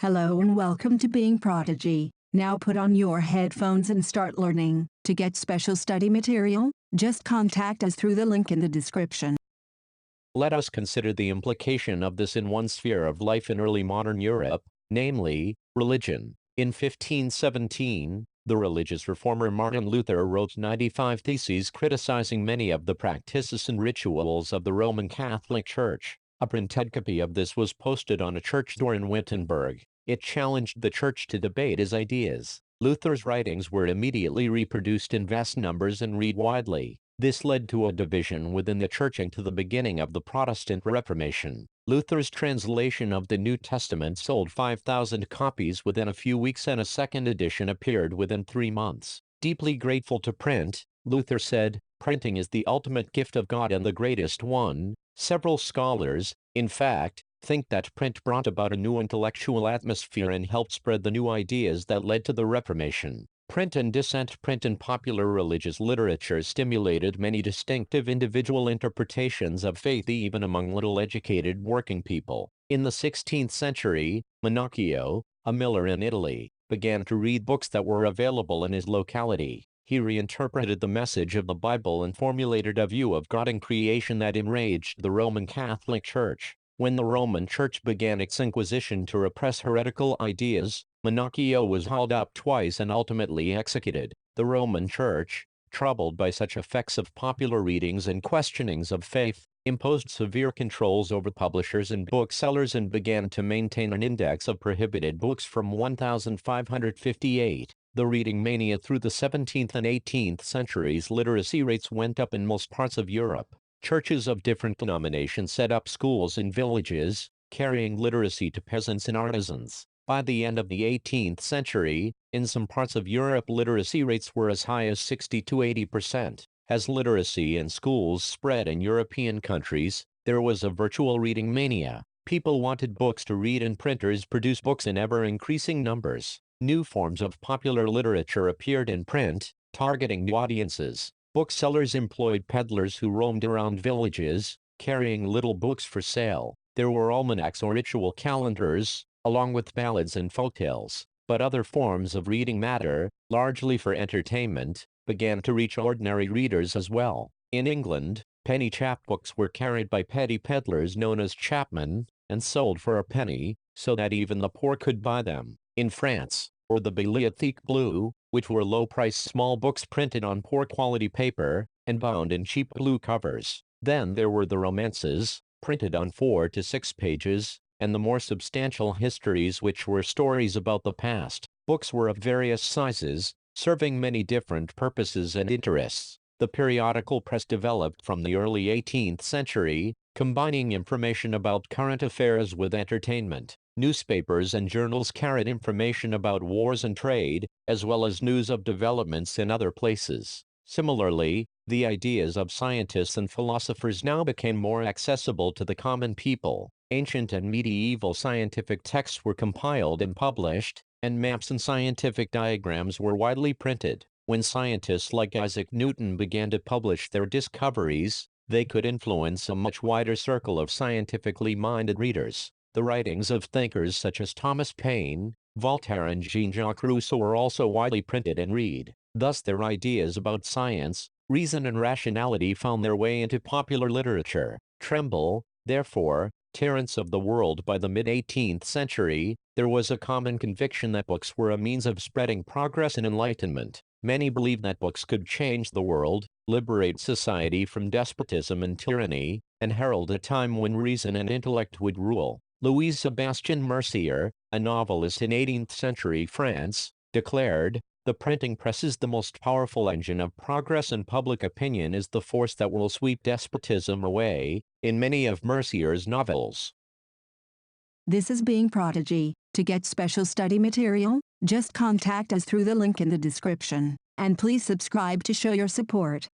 Hello and welcome to Being Prodigy. Now put on your headphones and start learning. To get special study material, just contact us through the link in the description. Let us consider the implication of this in one sphere of life in early modern Europe, namely, religion. In 1517, the religious reformer Martin Luther wrote 95 theses criticizing many of the practices and rituals of the Roman Catholic Church. A printed copy of this was posted on a church door in Wittenberg. It challenged the church to debate his ideas. Luther's writings were immediately reproduced in vast numbers and read widely. This led to a division within the church and to the beginning of the Protestant Reformation. Luther's translation of the New Testament sold 5,000 copies within a few weeks, and a second edition appeared within 3 months. Deeply grateful to print, Luther said, "Printing is the ultimate gift of God and the greatest one." Several scholars, in fact, think that print brought about a new intellectual atmosphere and helped spread the new ideas that led to the Reformation. Print and dissent. Print and popular religious literature stimulated many distinctive individual interpretations of faith even among little-educated working people. In the 16th century, Minocchio, a miller in Italy, began to read books that were available in his locality. He reinterpreted the message of the Bible and formulated a view of God and creation that enraged the Roman Catholic Church. When the Roman Church began its inquisition to repress heretical ideas, Minocchio was hauled up twice and ultimately executed. The Roman Church, troubled by such effects of popular readings and questionings of faith, imposed severe controls over publishers and booksellers and began to maintain an index of prohibited books from 1558. The Reading Mania. Through the 17th and 18th centuries, literacy rates went up in most parts of Europe. Churches of different denominations set up schools in villages, carrying literacy to peasants and artisans. By the end of the 18th century, in some parts of Europe, literacy rates were as high as 60 to 80%. As literacy in schools spread in European countries, there was a virtual reading mania. People wanted books to read and printers produced books in ever-increasing numbers. New forms of popular literature appeared in print, targeting new audiences. Booksellers employed peddlers who roamed around villages, carrying little books for sale. There were almanacs or ritual calendars, along with ballads and folktales. But other forms of reading matter, largely for entertainment, began to reach ordinary readers as well. In England, penny chapbooks were carried by petty peddlers known as chapmen, and sold for a penny, so that even the poor could buy them. In France, or the bibliothèque bleue, which were low-priced small books printed on poor-quality paper, and bound in cheap blue covers. Then there were the romances, printed on 4 to 6 pages, and the more substantial histories, which were stories about the past. Books were of various sizes, serving many different purposes and interests. The periodical press developed from the early 18th century, combining information about current affairs with entertainment. Newspapers and journals carried information about wars and trade, as well as news of developments in other places. Similarly, the ideas of scientists and philosophers now became more accessible to the common people. Ancient and medieval scientific texts were compiled and published, and maps and scientific diagrams were widely printed. When scientists like Isaac Newton began to publish their discoveries, they could influence a much wider circle of scientifically minded readers. The writings of thinkers such as Thomas Paine, Voltaire, and Jean-Jacques Rousseau were also widely printed and read. Thus their ideas about science, reason, and rationality found their way into popular literature. Tremble, therefore, Terrence of the world. By the mid-18th century, there was a common conviction that books were a means of spreading progress and enlightenment. Many believed that books could change the world, liberate society from despotism and tyranny, and herald a time when reason and intellect would rule. Louis Sebastian Mercier, a novelist in 18th century France, declared, "The printing press is the most powerful engine of progress, and public opinion is the force that will sweep despotism away." In many of Mercier's novels. This is Being Prodigy. To get special study material, just contact us through the link in the description. And please subscribe to show your support.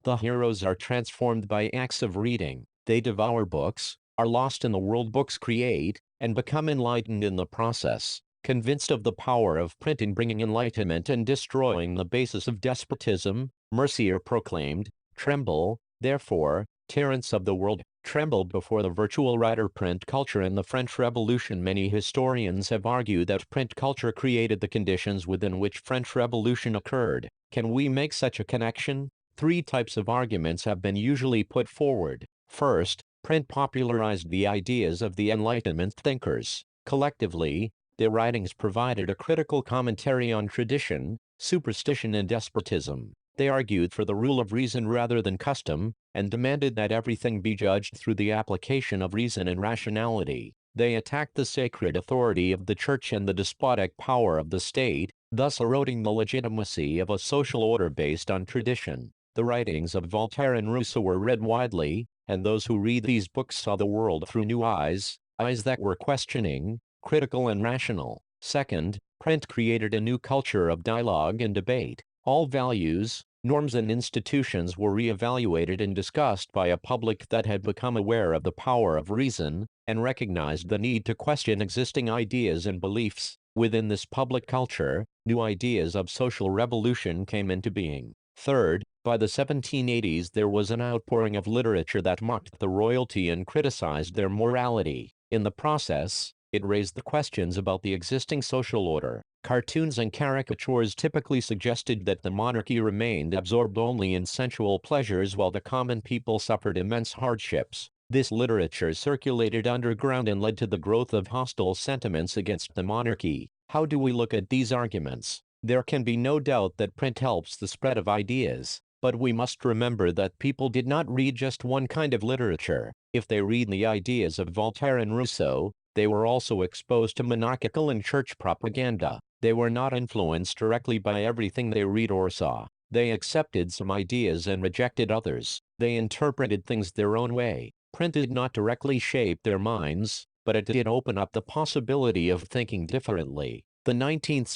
The heroes are transformed by acts of reading. They devour books, are lost in the world books create, and become enlightened in the process. Convinced of the power of print in bringing enlightenment and destroying the basis of despotism, Mercier proclaimed, "Tremble, therefore, Terrence of the world." trembled before the virtual writer print culture in the French Revolution. Many historians have argued that print culture created the conditions within which French Revolution occurred. Can we make such a connection? Three types of arguments have been usually put forward. First, print popularized the ideas of the Enlightenment thinkers. Collectively, their writings provided a critical commentary on tradition, superstition, and despotism. They argued for the rule of reason rather than custom, and demanded that everything be judged through the application of reason and rationality. They attacked the sacred authority of the church and the despotic power of the state, thus eroding the legitimacy of a social order based on tradition. The writings of Voltaire and Rousseau were read widely, and those who read these books saw the world through new eyes that were questioning, critical, and rational. Second, print created a new culture of dialogue and debate. All values, norms, and institutions were re-evaluated and discussed by a public that had become aware of the power of reason, and recognized the need to question existing ideas and beliefs. Within this public culture, new ideas of social revolution came into being. Third, by the 1780s there was an outpouring of literature that mocked the royalty and criticized their morality. In the process, it raised the questions about the existing social order. Cartoons and caricatures typically suggested that the monarchy remained absorbed only in sensual pleasures while the common people suffered immense hardships. This literature circulated underground and led to the growth of hostile sentiments against the monarchy. How do we look at these arguments? There can be no doubt that print helps the spread of ideas, but we must remember that people did not read just one kind of literature. If they read the ideas of Voltaire and Rousseau, they were also exposed to monarchical and church propaganda. They were not influenced directly by everything they read or saw. They accepted some ideas and rejected others. They interpreted things their own way. Print did not directly shape their minds, but it did open up the possibility of thinking differently. The 19th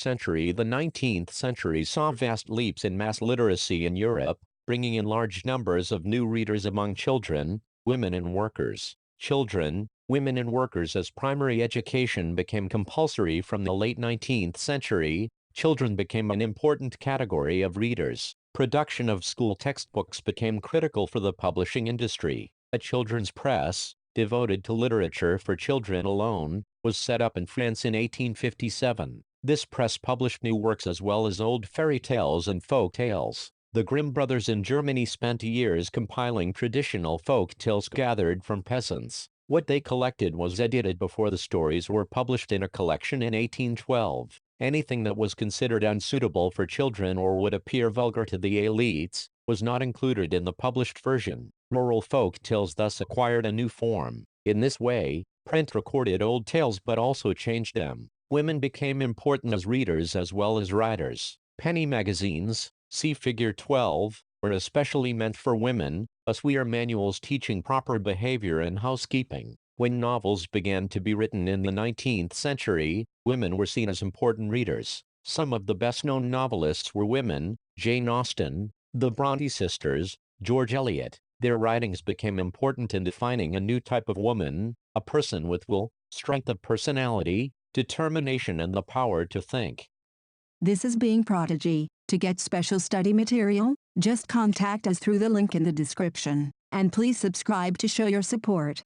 century saw vast leaps in mass literacy in Europe, bringing in large numbers of new readers among children, women, and workers. Children, women, and workers as primary education became compulsory from the late 19th century. Children became an important category of readers. Production of school textbooks became critical for the publishing industry. A children's press, devoted to literature for children alone, was set up in France in 1857. This press published new works as well as old fairy tales and folk tales. The Grimm brothers in Germany spent years compiling traditional folk tales gathered from peasants. What they collected was edited before the stories were published in a collection in 1812. Anything that was considered unsuitable for children or would appear vulgar to the elites was not included in the published version. Rural folk tales thus acquired a new form. In this way, print recorded old tales but also changed them. Women became important as readers as well as writers. Penny magazines, see Figure 12, were especially meant for women, as were manuals teaching proper behavior and housekeeping. When novels began to be written in the 19th century, women were seen as important readers. Some of the best-known novelists were women: Jane Austen, the Bronte sisters, George Eliot. Their writings became important in defining a new type of woman, a person with will, strength of personality, determination, and the power to think. This is Being Prodigy. To get special study material, just contact us through the link in the description, and please subscribe to show your support.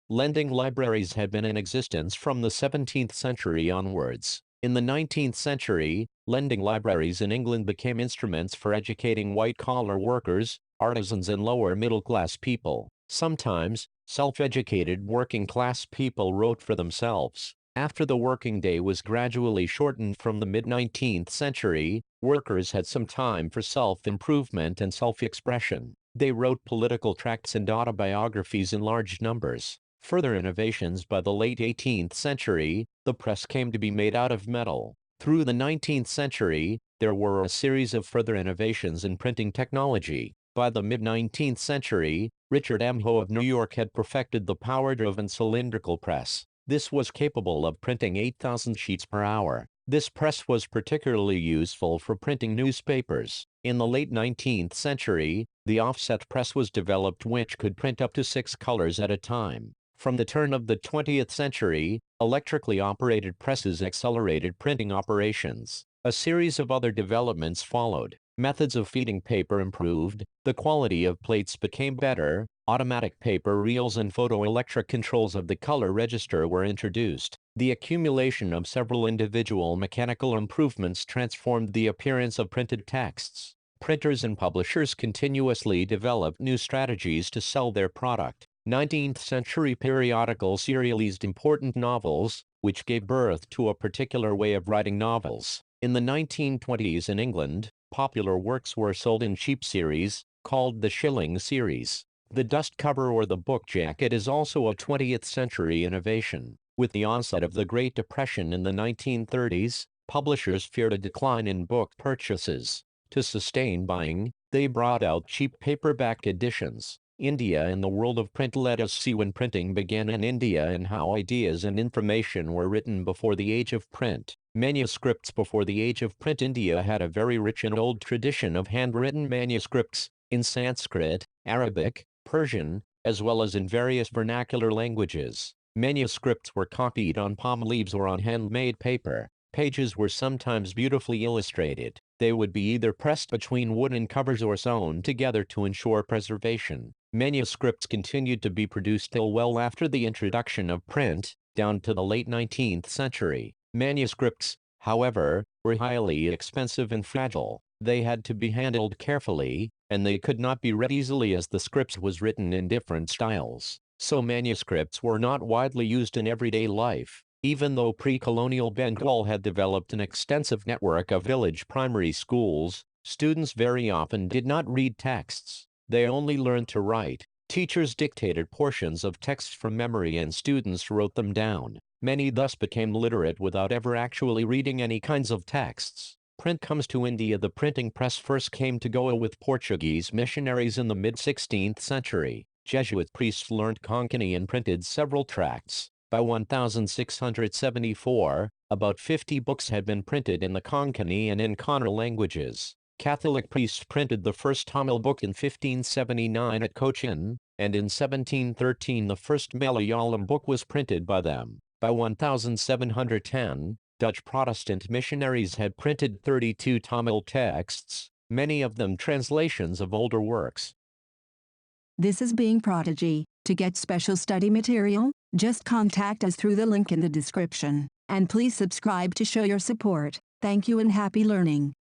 Lending libraries had been in existence from the 17th century onwards. In the 19th century, lending libraries in England became instruments for educating white-collar workers, artisans, and lower-middle-class people. Sometimes, self-educated working-class people wrote for themselves. After the working day was gradually shortened from the mid-19th century, workers had some time for self-improvement and self-expression. They wrote political tracts and autobiographies in large numbers. Further innovations by the late 18th century, the press came to be made out of metal. Through the 19th century, there were a series of further innovations in printing technology. By the mid-19th century, Richard M. Hoe of New York had perfected the power-driven cylindrical press. This was capable of printing 8,000 sheets per hour. This press was particularly useful for printing newspapers. In the late 19th century, the offset press was developed, which could print up to 6 colors at a time. From the turn of the 20th century, electrically operated presses accelerated printing operations. A series of other developments followed. Methods of feeding paper improved, the quality of plates became better, Automatic paper reels and photoelectric controls of the color register were introduced. The accumulation of several individual mechanical improvements transformed the appearance of printed texts. Printers and publishers continuously developed new strategies to sell their product. 19th century periodicals serialized important novels, which gave birth to a particular way of writing novels. In the 1920s in England, popular works were sold in cheap series, called the shilling series. The dust cover or the book jacket is also a 20th century innovation. With the onset of the Great Depression in the 1930s, publishers feared a decline in book purchases. To sustain buying, they brought out cheap paperback editions. India in the world of print. Let us see when printing began in India and how ideas and information were written before the age of print. Manuscripts. Before the age of print, India had a very rich and old tradition of handwritten manuscripts, in Sanskrit, Arabic, Persian, as well as in various vernacular languages. Manuscripts were copied on palm leaves or on handmade paper. Pages were sometimes beautifully illustrated. They would be either pressed between wooden covers or sewn together to ensure preservation. Manuscripts continued to be produced till well after the introduction of print, down to the late 19th century. Manuscripts, however, were highly expensive and fragile. They had to be handled carefully, and they could not be read easily as the script was written in different styles. So manuscripts were not widely used in everyday life. Even though pre-colonial Bengal had developed an extensive network of village primary schools, students very often did not read texts. They only learned to write. Teachers dictated portions of text from memory and students wrote them down. Many thus became literate without ever actually reading any kinds of texts. Print comes to India. The printing press first came to Goa with Portuguese missionaries in the mid-16th century. Jesuit priests learned Konkani and printed several tracts. By 1674, about 50 books had been printed in the Konkani and in Kannada languages. Catholic priests printed the first Tamil book in 1579 at Cochin, and in 1713 the first Malayalam book was printed by them. By 1710, Dutch Protestant missionaries had printed 32 Tamil texts, many of them translations of older works. This is Being Prodigy. To get special study material, just contact us through the link in the description. And please subscribe to show your support. Thank you and happy learning.